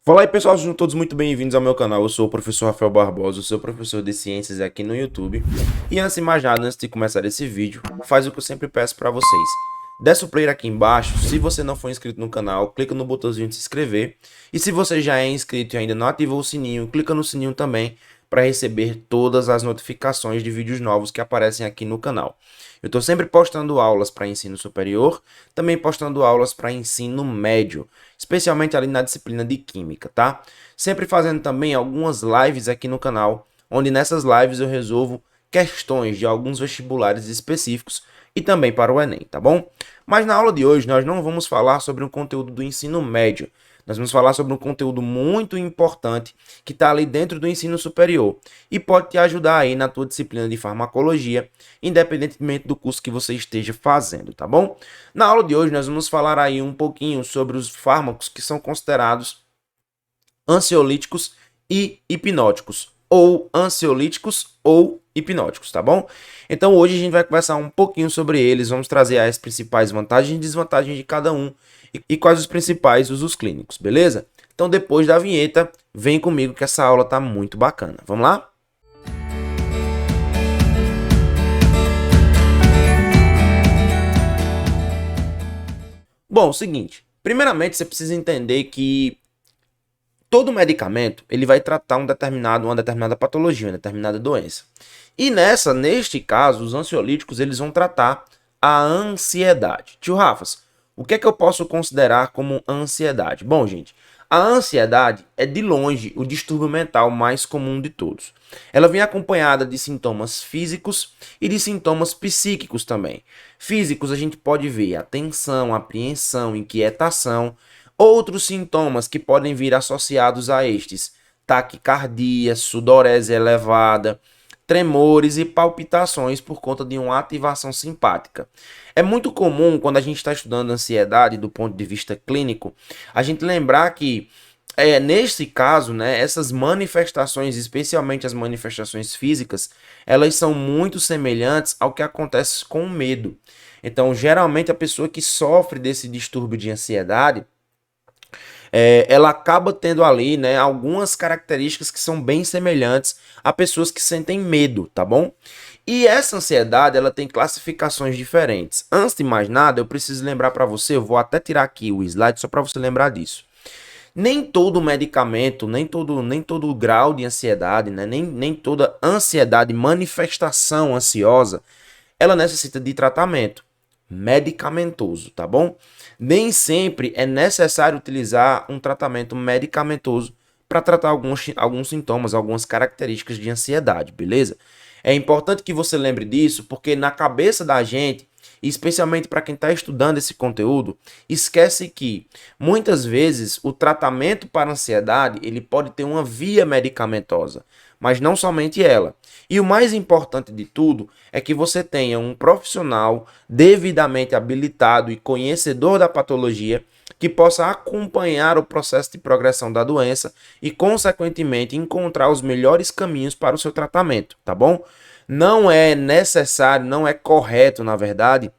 Fala aí pessoal, sejam todos muito bem-vindos ao meu canal. Eu sou o professor Rafael Barbosa, eu sou professor de ciências aqui no YouTube. E antes de mais nada, antes de começar esse vídeo, faz o que eu sempre peço para vocês. Desce o player aqui embaixo, se você não for inscrito no canal, clica no botãozinho de se inscrever. E se você já é inscrito e ainda não ativou o sininho, clica no sininho também para receber todas as notificações de vídeos novos que aparecem aqui no canal. Eu estou sempre postando aulas para ensino superior, também postando aulas para ensino médio, especialmente ali na disciplina de Química, tá? Sempre fazendo também algumas lives aqui no canal, onde nessas lives eu resolvo questões de alguns vestibulares específicos e também para o Enem, tá bom? Mas na aula de hoje nós não vamos falar sobre um conteúdo do ensino médio, nós vamos falar sobre um conteúdo muito importante que está ali dentro do ensino superior e pode te ajudar aí na tua disciplina de farmacologia, independentemente do curso que você esteja fazendo, tá bom? Na aula de hoje nós vamos falar aí um pouquinho sobre os fármacos que são considerados ansiolíticos e hipnóticos, ou ansiolíticos ou hipnóticos, tá bom? Então hoje a gente vai conversar um pouquinho sobre eles, vamos trazer as principais vantagens e desvantagens de cada um e quais os principais usos clínicos, beleza? Então depois da vinheta, vem comigo que essa aula tá muito bacana. Vamos lá? Bom, o seguinte, primeiramente você precisa entender que todo medicamento ele vai tratar uma determinada patologia, uma determinada doença. E neste caso, os ansiolíticos eles vão tratar a ansiedade. Tio Rafas, o que é que eu posso considerar como ansiedade? Bom, gente, a ansiedade é de longe o distúrbio mental mais comum de todos. Ela vem acompanhada de sintomas físicos e de sintomas psíquicos também. Físicos a gente pode ver a tensão, apreensão, inquietação. Outros sintomas que podem vir associados a estes: taquicardia, sudorese elevada, tremores e palpitações por conta de uma ativação simpática. É muito comum, quando a gente está estudando ansiedade do ponto de vista clínico, a gente lembrar que nesse caso, né, essas manifestações, especialmente as manifestações físicas, elas são muito semelhantes ao que acontece com o medo. Então, geralmente, a pessoa que sofre desse distúrbio de ansiedade, ela acaba tendo ali, né, algumas características que são bem semelhantes a pessoas que sentem medo, tá bom? E essa ansiedade, ela tem classificações diferentes. Antes de mais nada, eu preciso lembrar para você, eu vou até tirar aqui o slide só para você lembrar disso. Nem todo medicamento, nem todo grau de ansiedade, né, nem toda ansiedade, manifestação ansiosa, ela necessita de tratamento medicamentoso, tá bom? Nem sempre é necessário utilizar um tratamento medicamentoso para tratar alguns sintomas, algumas características de ansiedade, beleza? É importante que você lembre disso, porque na cabeça da gente, especialmente para quem está estudando esse conteúdo, esquece que muitas vezes o tratamento para ansiedade ele pode ter uma via medicamentosa, mas não somente ela. E o mais importante de tudo é que você tenha um profissional devidamente habilitado e conhecedor da patologia que possa acompanhar o processo de progressão da doença e, consequentemente, encontrar os melhores caminhos para o seu tratamento, tá bom? Não é necessário, não é correto, na verdade,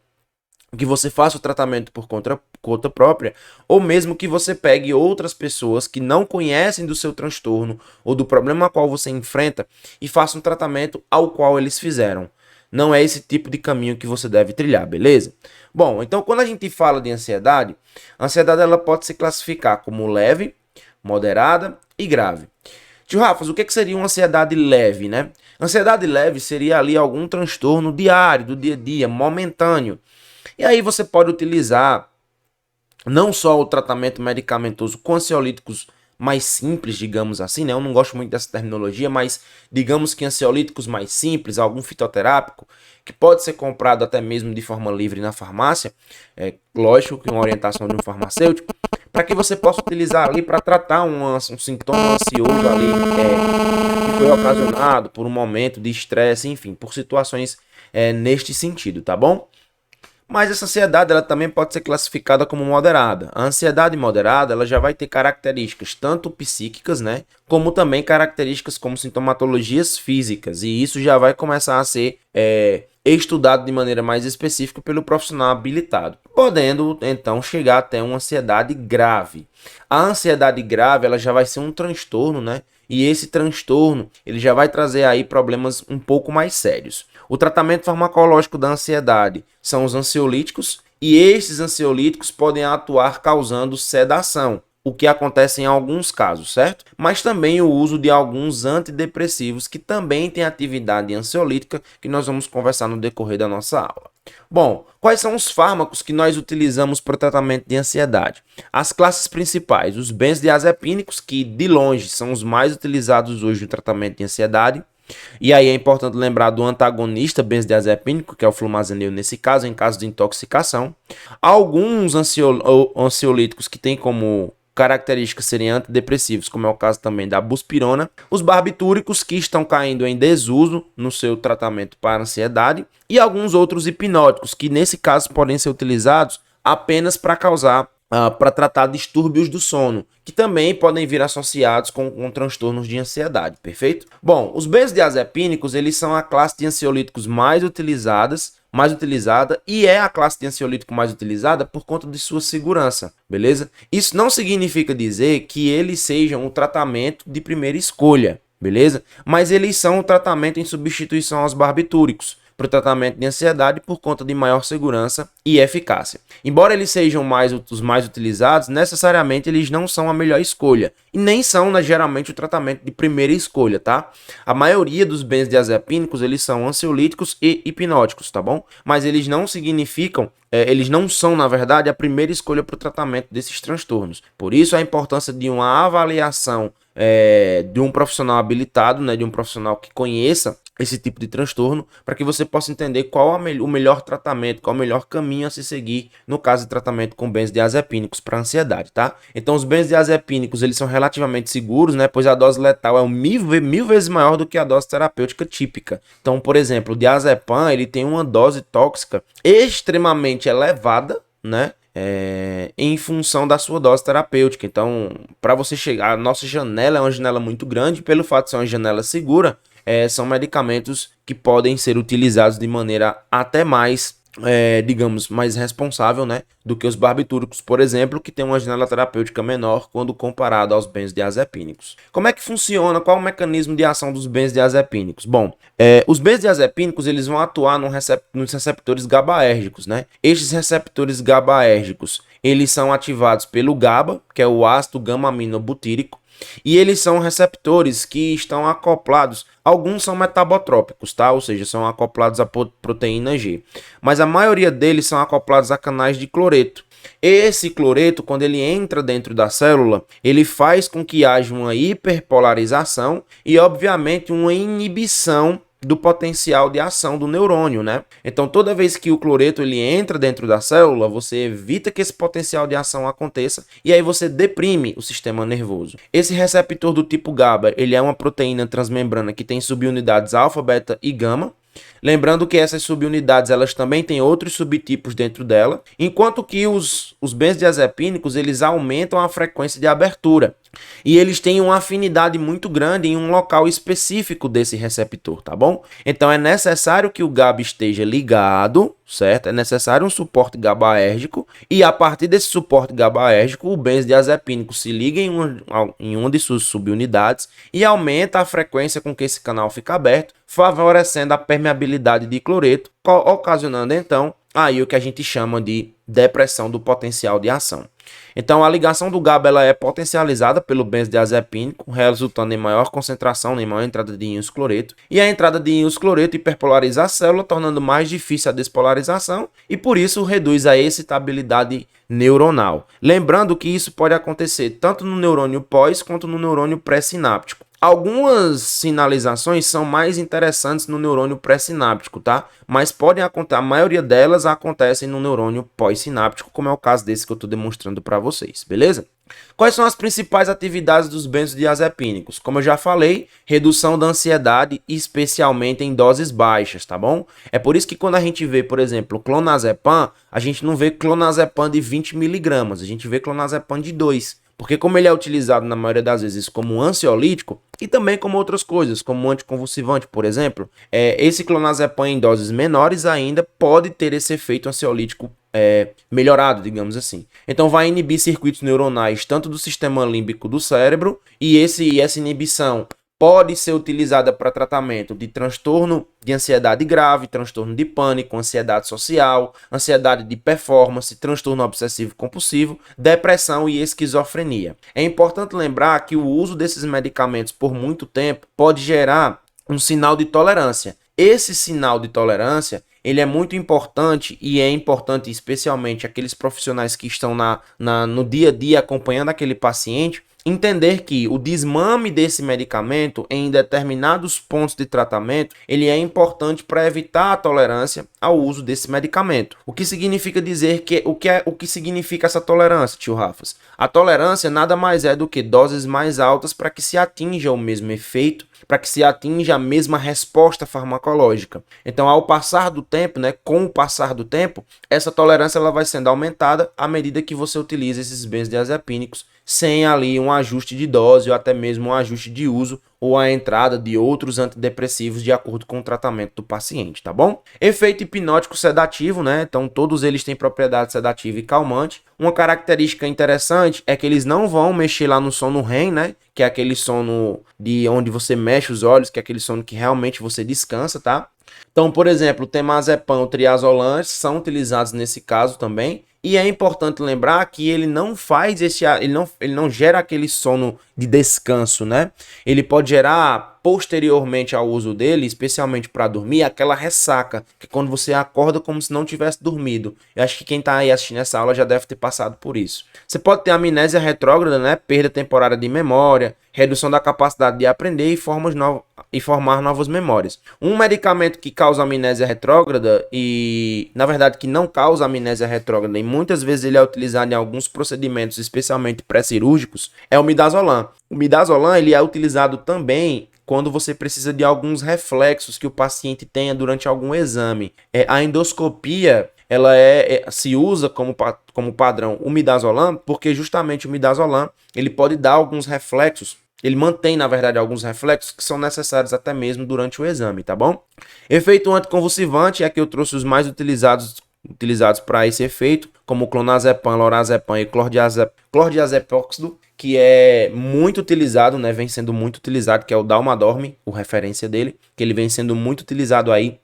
que você faça o tratamento por conta própria, ou mesmo que você pegue outras pessoas que não conhecem do seu transtorno ou do problema a qual você enfrenta e faça um tratamento ao qual eles fizeram. Não é esse tipo de caminho que você deve trilhar, beleza? Bom, então quando a gente fala de ansiedade, a ansiedade ela pode se classificar como leve, moderada e grave. Tio Rafa, o que seria uma ansiedade leve, né? Ansiedade leve seria ali algum transtorno diário, do dia a dia, momentâneo. E aí você pode utilizar não só o tratamento medicamentoso com ansiolíticos mais simples, digamos assim, né? Eu não gosto muito dessa terminologia, mas digamos que ansiolíticos mais simples, algum fitoterápico, que pode ser comprado até mesmo de forma livre na farmácia, lógico que uma orientação de um farmacêutico, para que você possa utilizar ali para tratar um sintoma ansioso ali, que foi ocasionado por um momento de estresse, enfim, por situações neste sentido, tá bom? Mas essa ansiedade ela também pode ser classificada como moderada. A ansiedade moderada ela já vai ter características tanto psíquicas, né, como também características como sintomatologias físicas. E isso já vai começar a ser estudado de maneira mais específica pelo profissional habilitado, podendo então chegar até uma ansiedade grave. A ansiedade grave ela já vai ser um transtorno, né? E esse transtorno ele já vai trazer aí problemas um pouco mais sérios. O tratamento farmacológico da ansiedade são os ansiolíticos e esses ansiolíticos podem atuar causando sedação, o que acontece em alguns casos, certo? Mas também o uso de alguns antidepressivos que também têm atividade ansiolítica, que nós vamos conversar no decorrer da nossa aula. Bom, quais são os fármacos que nós utilizamos para o tratamento de ansiedade? As classes principais, os benzodiazepínicos, que de longe são os mais utilizados hoje no tratamento de ansiedade. E aí é importante lembrar do antagonista benzodiazepínico, que é o flumazenil nesse caso, em caso de intoxicação. Alguns ansiolíticos que têm como características serem antidepressivos, como é o caso também da buspirona. Os barbitúricos que estão caindo em desuso no seu tratamento para ansiedade. E alguns outros hipnóticos que nesse caso podem ser utilizados apenas para tratar distúrbios do sono, que também podem vir associados com transtornos de ansiedade, perfeito? Bom, os benzodiazepínicos, eles são a classe de ansiolíticos mais utilizada e é a classe de ansiolítico mais utilizada por conta de sua segurança, beleza? Isso não significa dizer que eles sejam o tratamento de primeira escolha, beleza? Mas eles são o tratamento em substituição aos barbitúricos, para o tratamento de ansiedade por conta de maior segurança e eficácia. Embora eles sejam os mais utilizados, necessariamente eles não são a melhor escolha e nem são, né, geralmente o tratamento de primeira escolha, tá? A maioria dos benzodiazepínicos eles são ansiolíticos e hipnóticos, tá bom? Mas eles não significam eles não são, na verdade, a primeira escolha para o tratamento desses transtornos. Por isso, a importância de uma avaliação de um profissional habilitado, né, de um profissional que conheça esse tipo de transtorno, para que você possa entender qual o melhor tratamento, qual o melhor caminho a se seguir no caso de tratamento com benzodiazepínicos para ansiedade, tá? Então, os benzodiazepínicos, eles são relativamente seguros, né, pois a dose letal é mil vezes maior do que a dose terapêutica típica. Então, por exemplo, o diazepam, ele tem uma dose tóxica extremamente elevada, né? Em função da sua dose terapêutica. Então, para você chegar, a nossa janela é uma janela muito grande, pelo fato de ser uma janela segura, são medicamentos que podem ser utilizados de maneira até mais, digamos, mais responsável, né, do que os barbitúricos, por exemplo, que tem uma janela terapêutica menor quando comparado aos benzodiazepínicos. Como é que funciona? Qual é o mecanismo de ação dos benzodiazepínicos? Bom, os benzodiazepínicos eles vão atuar nos receptores GABAérgicos, né? Estes receptores GABAérgicos, eles são ativados pelo GABA, que é o ácido gama-aminobutírico, e eles são receptores que estão acoplados, alguns são metabotrópicos, tá? Ou seja, são acoplados à proteína G, mas a maioria deles são acoplados a canais de cloreto. Esse cloreto, quando ele entra dentro da célula, ele faz com que haja uma hiperpolarização e, obviamente, uma inibição do potencial de ação do neurônio, né? Então, toda vez que o cloreto ele entra dentro da célula, você evita que esse potencial de ação aconteça e aí você deprime o sistema nervoso. Esse receptor do tipo GABA, ele é uma proteína transmembrana que tem subunidades alfa, beta e gama. Lembrando que essas subunidades elas também têm outros subtipos dentro dela, enquanto que os benzodiazepínicos eles aumentam a frequência de abertura e eles têm uma afinidade muito grande em um local específico desse receptor, tá bom? Então é necessário que o GABA esteja ligado, certo? É necessário um suporte GABAérgico e a partir desse suporte GABAérgico o benzodiazepínico se liga em uma de suas subunidades e aumenta a frequência com que esse canal fica aberto, favorecendo a permeabilidade de cloreto, ocasionando então aí o que a gente chama de depressão do potencial de ação. Então a ligação do GABA ela é potencializada pelo benzodiazepínico, resultando em maior concentração, em maior entrada de íons cloreto, e a entrada de íons cloreto hiperpolariza a célula, tornando mais difícil a despolarização e por isso reduz a excitabilidade neuronal. Lembrando que isso pode acontecer tanto no neurônio pós quanto no neurônio pré-sináptico. Algumas sinalizações são mais interessantes no neurônio pré-sináptico, tá? Mas podem acontecer, a maioria delas acontecem no neurônio pós-sináptico, como é o caso desse que eu estou demonstrando para vocês, beleza? Quais são as principais atividades dos benzodiazepínicos? Como eu já falei, redução da ansiedade, especialmente em doses baixas, tá bom? É por isso que quando a gente vê, por exemplo, clonazepam, a gente não vê clonazepam de 20 miligramas, a gente vê clonazepam de 2. Porque como ele é utilizado na maioria das vezes como ansiolítico e também como outras coisas, como anticonvulsivante, por exemplo, esse clonazepam em doses menores ainda pode ter esse efeito ansiolítico melhorado, digamos assim. Então vai inibir circuitos neuronais tanto do sistema límbico do cérebro e essa inibição pode ser utilizada para tratamento de transtorno de ansiedade grave, transtorno de pânico, ansiedade social, ansiedade de performance, transtorno obsessivo compulsivo, depressão e esquizofrenia. É importante lembrar que o uso desses medicamentos por muito tempo pode gerar um sinal de tolerância. Esse sinal de tolerância ele é muito importante e é importante especialmente aqueles profissionais que estão no dia a dia acompanhando aquele paciente, entender que o desmame desse medicamento em determinados pontos de tratamento, ele é importante para evitar a tolerância ao uso desse medicamento. O que significa dizer que o que significa essa tolerância, tio Rafas? A tolerância nada mais é do que doses mais altas para que se atinja o mesmo efeito, para que se atinja a mesma resposta farmacológica. Então, ao passar do tempo, com o passar do tempo, essa tolerância ela vai sendo aumentada à medida que você utiliza esses benzodiazepínicos sem ali um ajuste de dose ou até mesmo um ajuste de uso ou a entrada de outros antidepressivos de acordo com o tratamento do paciente, tá bom? Efeito hipnótico sedativo, Então todos eles têm propriedade sedativa e calmante. Uma característica interessante é que eles não vão mexer lá no sono REM, que é aquele sono de onde você mexe os olhos, que é aquele sono que realmente você descansa, tá? Então, por exemplo, o temazepam, o triazolam são utilizados nesse caso também. E é importante lembrar que ele não faz ele não gera aquele sono de descanso, Ele pode gerar posteriormente ao uso dele, especialmente para dormir, aquela ressaca, que é quando você acorda como se não tivesse dormido. Eu acho que quem está aí assistindo essa aula já deve ter passado por isso. Você pode ter amnésia retrógrada, perda temporária de memória, redução da capacidade de aprender e formar novas memórias. Um medicamento que causa amnésia retrógrada e, na verdade, que não causa amnésia retrógrada e muitas vezes ele é utilizado em alguns procedimentos, especialmente pré-cirúrgicos, é o midazolam. O midazolam ele é utilizado também quando você precisa de alguns reflexos que o paciente tenha durante algum exame. A endoscopia ela se usa como padrão o midazolam, porque justamente o midazolam ele pode dar alguns reflexos. Ele mantém, na verdade, alguns reflexos que são necessários até mesmo durante o exame, tá bom? Efeito anticonvulsivante é que eu trouxe os mais utilizados para esse efeito, como clonazepam, lorazepam e clordiazepóxido, que é muito utilizado, vem sendo muito utilizado, que é o Dalmadorm, o referência dele, que ele vem sendo muito utilizado aí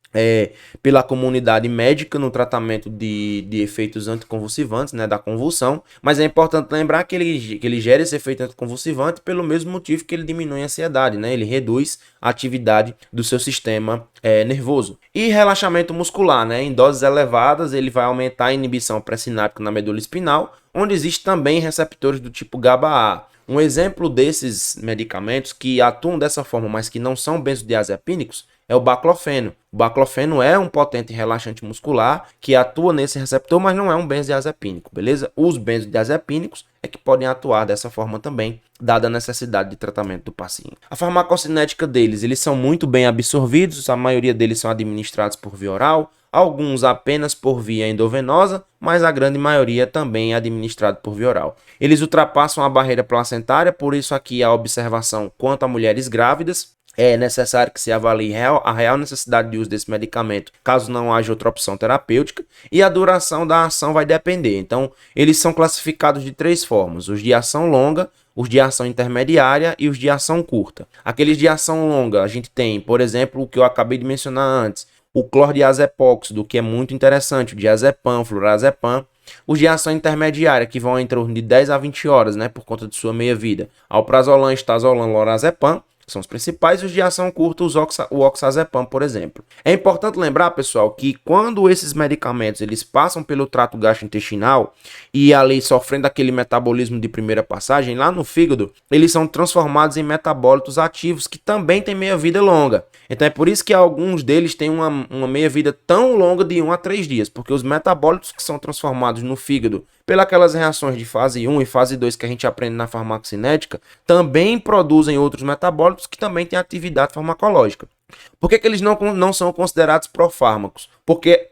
pela comunidade médica no tratamento de efeitos anticonvulsivantes, da convulsão, mas é importante lembrar que ele gera esse efeito anticonvulsivante pelo mesmo motivo que ele diminui a ansiedade, ele reduz a atividade do seu sistema nervoso. E relaxamento muscular, em doses elevadas ele vai aumentar a inibição pré-sináptica na medula espinal, onde existe também receptores do tipo GABA-A. Um exemplo desses medicamentos que atuam dessa forma, mas que não são benzodiazepínicos, é o baclofeno. O baclofeno é um potente relaxante muscular que atua nesse receptor, mas não é um benzodiazepínico, beleza? Os benzodiazepínicos é que podem atuar dessa forma também, dada a necessidade de tratamento do paciente. A farmacocinética deles, eles são muito bem absorvidos, a maioria deles são administrados por via oral, alguns apenas por via endovenosa, mas a grande maioria também é administrado por via oral. Eles ultrapassam a barreira placentária, por isso aqui a observação quanto a mulheres grávidas. É necessário que se avalie a real necessidade de uso desse medicamento, caso não haja outra opção terapêutica, e a duração da ação vai depender. Então, eles são classificados de 3 formas: os de ação longa, os de ação intermediária e os de ação curta. Aqueles de ação longa, a gente tem, por exemplo, o que eu acabei de mencionar antes, o clordiazepóxido, que é muito interessante, o diazepam, flurazepam. Os de ação intermediária, que vão em torno de 10 a 20 horas, por conta de sua meia-vida. Alprazolam, estazolam, lorazepam. São os principais, e os de ação curta, o oxazepam, por exemplo. É importante lembrar, pessoal, que quando esses medicamentos eles passam pelo trato gastrointestinal e ali sofrendo aquele metabolismo de primeira passagem, lá no fígado, eles são transformados em metabólitos ativos que também têm meia-vida longa. Então é por isso que alguns deles têm uma meia-vida tão longa de 1 a 3 dias, porque os metabólitos que são transformados no fígado pelas reações de fase 1 e fase 2 que a gente aprende na farmacocinética, também produzem outros metabólitos que também têm atividade farmacológica. Por que eles não são considerados profármacos? Porque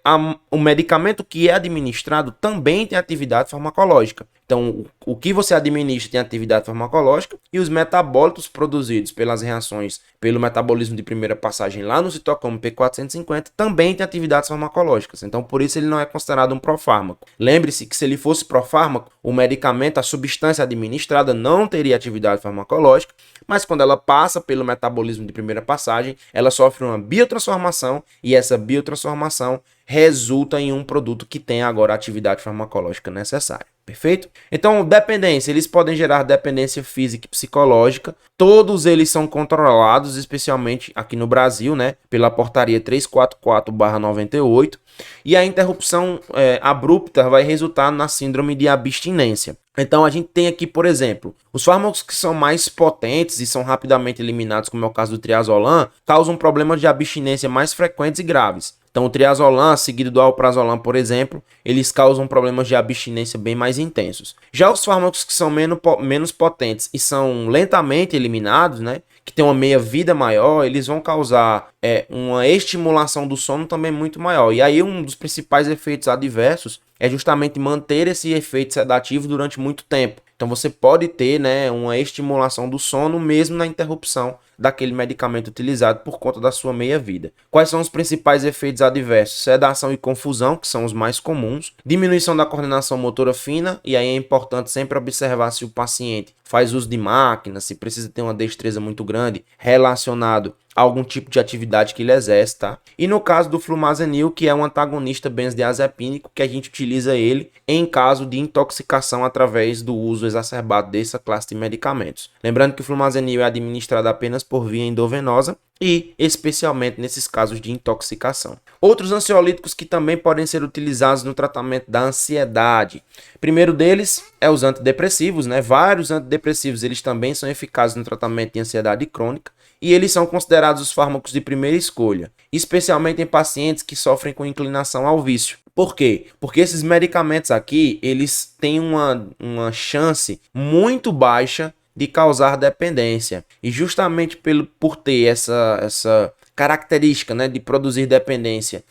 o medicamento que é administrado também tem atividade farmacológica. Então, o que você administra tem atividade farmacológica e os metabólitos produzidos pelas reações, pelo metabolismo de primeira passagem lá no citocromo P450 também tem atividades farmacológicas. Então, por isso ele não é considerado um profármaco. Lembre-se que se ele fosse profármaco, o medicamento, a substância administrada não teria atividade farmacológica, mas quando ela passa pelo metabolismo de primeira passagem, ela sofre uma biotransformação e essa biotransformação resulta em um produto que tem agora a atividade farmacológica necessária. Perfeito? Então, dependência, eles podem gerar dependência física e psicológica. Todos eles são controlados, especialmente aqui no Brasil, né, pela portaria 344/98. E a interrupção abrupta vai resultar na síndrome de abstinência. Então, a gente tem aqui, por exemplo, os fármacos que são mais potentes e são rapidamente eliminados, como é o caso do triazolam, causam problemas de abstinência mais frequentes e graves. Então, o triazolam, seguido do alprazolam, por exemplo, eles causam problemas de abstinência bem mais intensos. Já os fármacos que são menos potentes e são lentamente eliminados, né, que tem uma meia-vida maior, eles vão causar uma estimulação do sono também muito maior. E aí, um dos principais efeitos adversos é justamente manter esse efeito sedativo durante muito tempo. Então você pode ter, né, uma estimulação do sono mesmo na interrupção daquele medicamento utilizado por conta da sua meia-vida. Quais são os principais efeitos adversos? Sedação e confusão, que são os mais comuns. Diminuição da coordenação motora fina, e aí é importante sempre observar se o paciente faz uso de máquina, se precisa ter uma destreza muito grande relacionado a algum tipo de atividade que ele exerce, tá? E no caso do flumazenil, que é um antagonista benzodiazepínico, que a gente utiliza ele em caso de intoxicação através do uso exacerbado dessa classe de medicamentos. Lembrando que o flumazenil é administrado apenas por via endovenosa e especialmente nesses casos de intoxicação. Outros ansiolíticos que também podem ser utilizados no tratamento da ansiedade. Primeiro deles é os antidepressivos, né? Vários antidepressivos, eles também são eficazes no tratamento de ansiedade crônica e eles são considerados os fármacos de primeira escolha, especialmente em pacientes que sofrem com inclinação ao vício. Por quê? Porque esses medicamentos aqui, eles têm uma chance muito baixa de causar dependência. E justamente por ter essa característica, né, de produzir dependência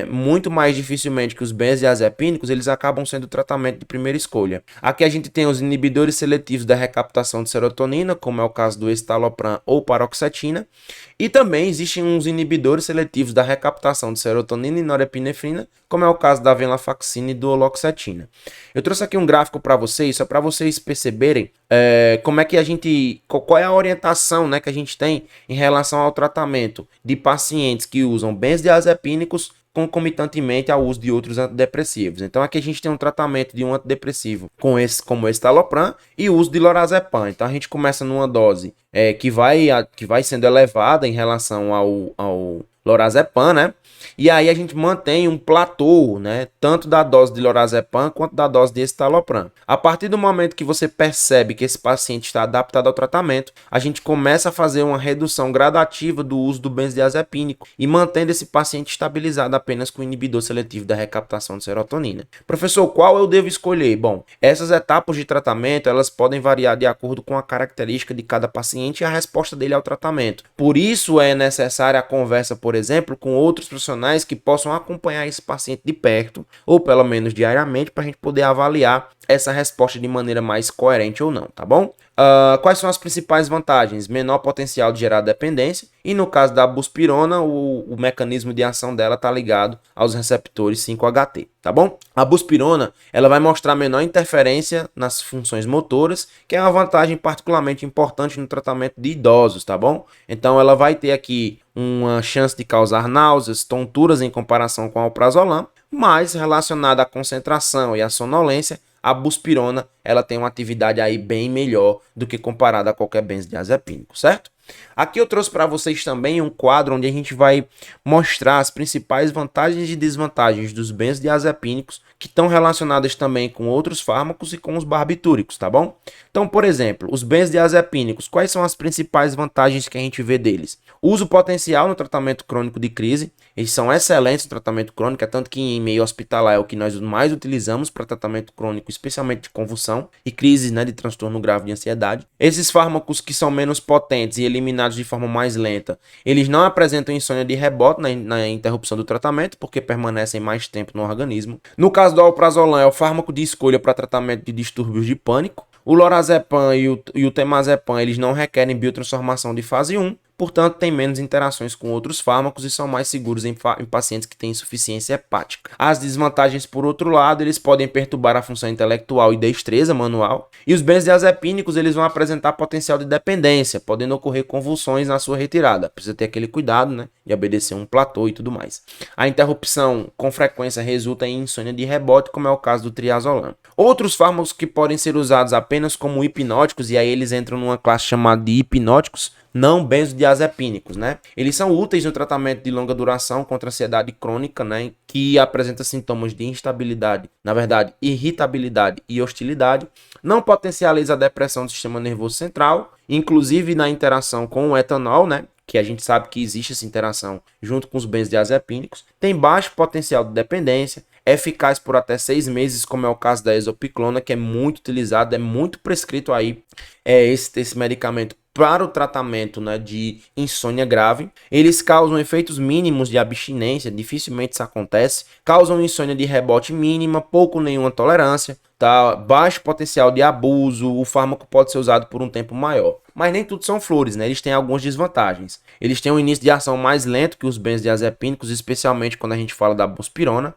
muito mais dificilmente que os benzodiazepínicos, eles acabam sendo o tratamento de primeira escolha. Aqui a gente tem os inibidores seletivos da recaptação de serotonina, como é o caso do escitalopram ou paroxetina, e também existem uns inibidores seletivos da recaptação de serotonina e norepinefrina, como é o caso da venlafaxina e do oloxetina. Eu trouxe aqui um gráfico para vocês, só para vocês perceberem como é que qual é a orientação, né, que a gente tem em relação ao tratamento de pacientes que usam benzodiazepínicos concomitantemente ao uso de outros antidepressivos. Então aqui a gente tem um tratamento de um antidepressivo como o escitalopram e o uso de lorazepam. Então a gente começa numa dose que vai sendo elevada em relação ao lorazepam, né? E aí a gente mantém um platô, né, tanto da dose de lorazepam quanto da dose de escitalopram. A partir do momento que você percebe que esse paciente está adaptado ao tratamento, a gente começa a fazer uma redução gradativa do uso do benzodiazepínico e mantendo esse paciente estabilizado apenas com o inibidor seletivo da recaptação de serotonina. Professor, qual eu devo escolher? Bom, essas etapas de tratamento, elas podem variar de acordo com a característica de cada paciente e a resposta dele ao tratamento. Por isso é necessária a conversa, por exemplo, com outros profissionais que possam acompanhar esse paciente de perto, ou pelo menos diariamente, para a gente poder avaliar essa resposta de maneira mais coerente ou não, tá bom? Quais são as principais vantagens? Menor potencial de gerar dependência, e no caso da buspirona, o mecanismo de ação dela está ligado aos receptores 5-HT, tá bom? A buspirona, ela vai mostrar menor interferência nas funções motoras, que é uma vantagem particularmente importante no tratamento de idosos, tá bom? Então ela vai ter aqui uma chance de causar náuseas, tonturas em comparação com a alprazolam, mas relacionada à concentração e à sonolência, a buspirona ela tem uma atividade aí bem melhor do que comparada a qualquer benzodiazepínico, certo? Aqui eu trouxe para vocês também um quadro onde a gente vai mostrar as principais vantagens e desvantagens dos benzodiazepínicos que estão relacionadas também com outros fármacos e com os barbitúricos, tá bom? Então, por exemplo, os benzodiazepínicos, quais são as principais vantagens que a gente vê deles? Uso potencial no tratamento crônico de crise, Eles são excelentes no tratamento crônico, é tanto que em meio hospitalar é o que nós mais utilizamos para tratamento crônico, especialmente de convulsão e crises, né, de transtorno grave de ansiedade. Esses fármacos que são menos potentes e eliminados de forma mais lenta, eles não apresentam insônia de rebote na interrupção do tratamento, porque permanecem mais tempo no organismo. No caso do alprazolam, é o fármaco de escolha para tratamento de distúrbios de pânico. O lorazepam e o temazepam, eles não requerem biotransformação de fase 1, portanto, têm menos interações com outros fármacos e são mais seguros em pacientes que têm insuficiência hepática. As desvantagens, por outro lado, eles podem perturbar a função intelectual e destreza manual. E os benzodiazepínicos, eles vão apresentar potencial de dependência, podendo ocorrer convulsões na sua retirada. Precisa ter aquele cuidado, né, de obedecer um platô e tudo mais. A interrupção, com frequência, resulta em insônia de rebote, como é o caso do triazolam. Outros fármacos que podem ser usados apenas como hipnóticos, e aí eles entram numa classe chamada de hipnóticos, não benzodiazepínicos, né? Eles são úteis no tratamento de longa duração contra ansiedade crônica, né? Que apresenta sintomas de instabilidade, na verdade, irritabilidade e hostilidade. Não potencializa a depressão do sistema nervoso central, inclusive na interação com o etanol, né? Que a gente sabe que existe essa interação junto com os benzodiazepínicos. Tem baixo potencial de dependência, é eficaz por até 6 meses, como é o caso da exopiclona, que é muito utilizado, é muito prescrito aí esse medicamento para o tratamento, né, de insônia grave. Eles causam efeitos mínimos de abstinência, dificilmente isso acontece, causam insônia de rebote mínima, pouco ou nenhuma tolerância, tá? Baixo potencial de abuso, o fármaco pode ser usado por um tempo maior. Mas nem tudo são flores, né? Eles têm algumas desvantagens. Eles têm um início de ação mais lento que os benzodiazepínicos, especialmente quando a gente fala da buspirona.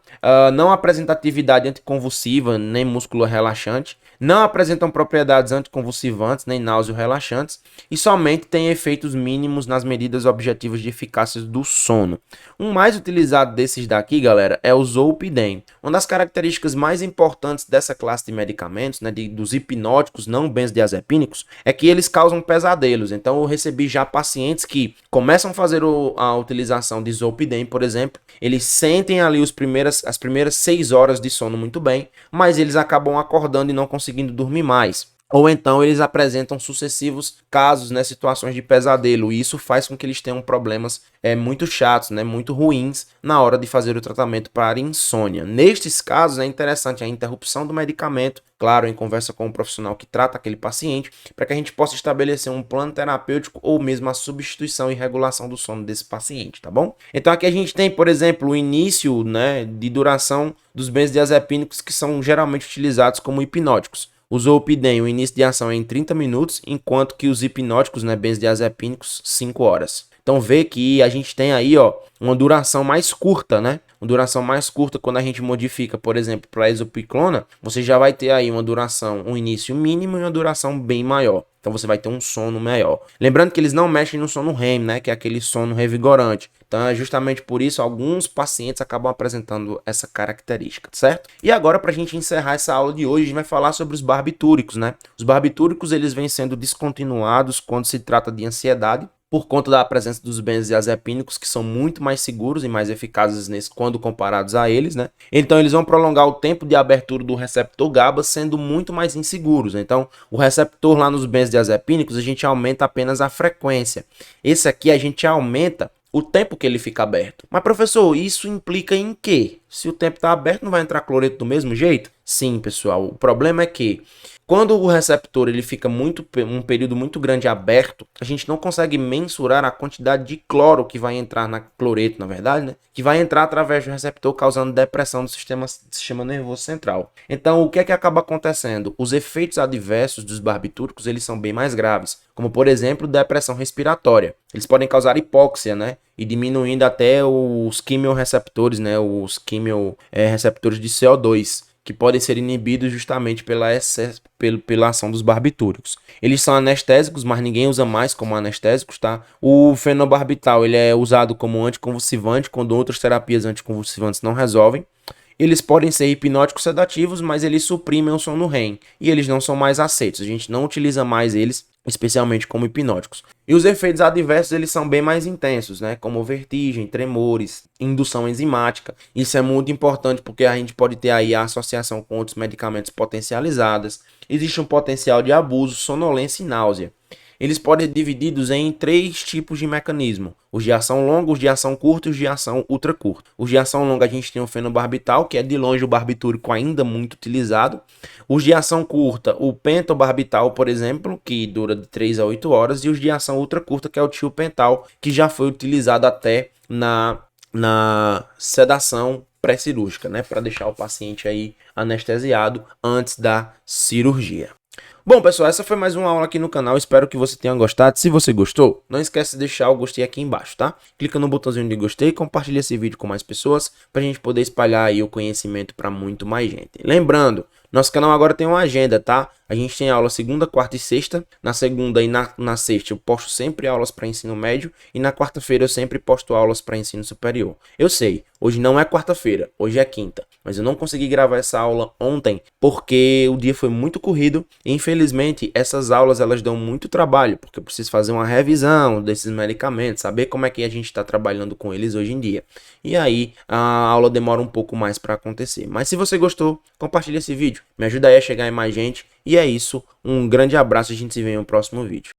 Não apresenta atividade anticonvulsiva, nem músculo relaxante. Não apresentam propriedades anticonvulsivantes, nem náusea relaxantes. E somente tem efeitos mínimos nas medidas objetivas de eficácia do sono. Um mais utilizado desses daqui, galera, é o zolpidem. Uma das características mais importantes dessa classe de medicamentos, né, dos hipnóticos não benzodiazepínicos, é que eles causam pesadelos. Então eu recebi já pacientes que começam a fazer a utilização de zolpidem, por exemplo, eles sentem ali as primeiras 6 horas de sono muito bem, mas eles acabam acordando e não conseguindo dormir mais. Ou então eles apresentam sucessivos casos, né, situações de pesadelo, e isso faz com que eles tenham problemas muito chatos, né, muito ruins na hora de fazer o tratamento para insônia. Nestes casos é interessante a interrupção do medicamento, claro, em conversa com o profissional que trata aquele paciente, para que a gente possa estabelecer um plano terapêutico ou mesmo a substituição e regulação do sono desse paciente, tá bom? Então aqui a gente tem, por exemplo, o início, né, de duração dos benzodiazepínicos que são geralmente utilizados como hipnóticos. O zolpidem, o início de ação é em 30 minutos, enquanto que os hipnóticos, né, benzodiazepínicos, 5 horas. Então vê que a gente tem aí, ó, uma duração mais curta, né? Uma duração mais curta quando a gente modifica, por exemplo, para a exopiclona, você já vai ter aí uma duração, um início mínimo e uma duração bem maior. Então você vai ter um sono maior. Lembrando que eles não mexem no sono REM, né, que é aquele sono revigorante. Então é justamente por isso alguns pacientes acabam apresentando essa característica, certo? E agora, para a gente encerrar essa aula de hoje, a gente vai falar sobre os barbitúricos, né? Os barbitúricos, eles vêm sendo descontinuados quando se trata de ansiedade, por conta da presença dos benzodiazepínicos, que são muito mais seguros e mais eficazes quando comparados a eles, né? Então eles vão prolongar o tempo de abertura do receptor GABA, sendo muito mais inseguros. Então o receptor lá nos benzodiazepínicos, a gente aumenta apenas a frequência. Esse aqui a gente aumenta o tempo que ele fica aberto. Mas professor, isso implica em quê? Se o tempo está aberto, não vai entrar cloreto do mesmo jeito? Sim, pessoal. O problema é que quando o receptor ele fica um período muito grande aberto, a gente não consegue mensurar a quantidade de cloro que vai entrar na cloreto, na verdade, né? Que vai entrar através do receptor, causando depressão do sistema nervoso central. Então, o que é que acaba acontecendo? Os efeitos adversos dos barbitúricos, eles são bem mais graves, como por exemplo, depressão respiratória. Eles podem causar hipóxia, né? E diminuindo até os quimiorreceptores, né? Os quimiorreceptores de CO2. Que podem ser inibidos justamente pela ação dos barbitúricos. Eles são anestésicos, mas ninguém usa mais como anestésicos, tá? O fenobarbital, ele é usado como anticonvulsivante quando outras terapias anticonvulsivantes não resolvem. Eles podem ser hipnóticos sedativos, mas eles suprimem o sono REM e eles não são mais aceitos. A gente não utiliza mais eles, especialmente como hipnóticos. E os efeitos adversos, eles são bem mais intensos, né? Como vertigem, tremores, indução enzimática. Isso é muito importante porque a gente pode ter aí a associação com outros medicamentos potencializadas. Existe um potencial de abuso, sonolência e náusea. eles podem ser divididos em 3 tipos de mecanismo: os de ação longa, os de ação curta e os de ação ultra curta. Os de ação longa a gente tem o fenobarbital, que é de longe o barbitúrico ainda muito utilizado. Os de ação curta, o pentobarbital, por exemplo, que dura de 3 a 8 horas, e os de ação ultra curta, que é o tiopental, que já foi utilizado até na sedação pré-cirúrgica, né, para deixar o paciente aí anestesiado antes da cirurgia. Bom, pessoal, essa foi mais uma aula aqui no canal. Espero que você tenha gostado. Se você gostou, não esquece de deixar o gostei aqui embaixo, tá? Clica no botãozinho de gostei e compartilha esse vídeo com mais pessoas para a gente poder espalhar aí o conhecimento para muito mais gente. Lembrando, nosso canal agora tem uma agenda, tá? A gente tem aula segunda, quarta e sexta. Na segunda e na sexta eu posto sempre aulas para ensino médio. E na quarta-feira eu sempre posto aulas para ensino superior. Eu sei, hoje não é quarta-feira, hoje é quinta. Mas eu não consegui gravar essa aula ontem porque o dia foi muito corrido. E infelizmente essas aulas elas dão muito trabalho. Porque eu preciso fazer uma revisão desses medicamentos. Saber como é que a gente está trabalhando com eles hoje em dia. E aí a aula demora um pouco mais para acontecer. Mas se você gostou, compartilha esse vídeo. Me ajuda aí a chegar em mais gente. E é isso, um grande abraço, a gente se vê no próximo vídeo.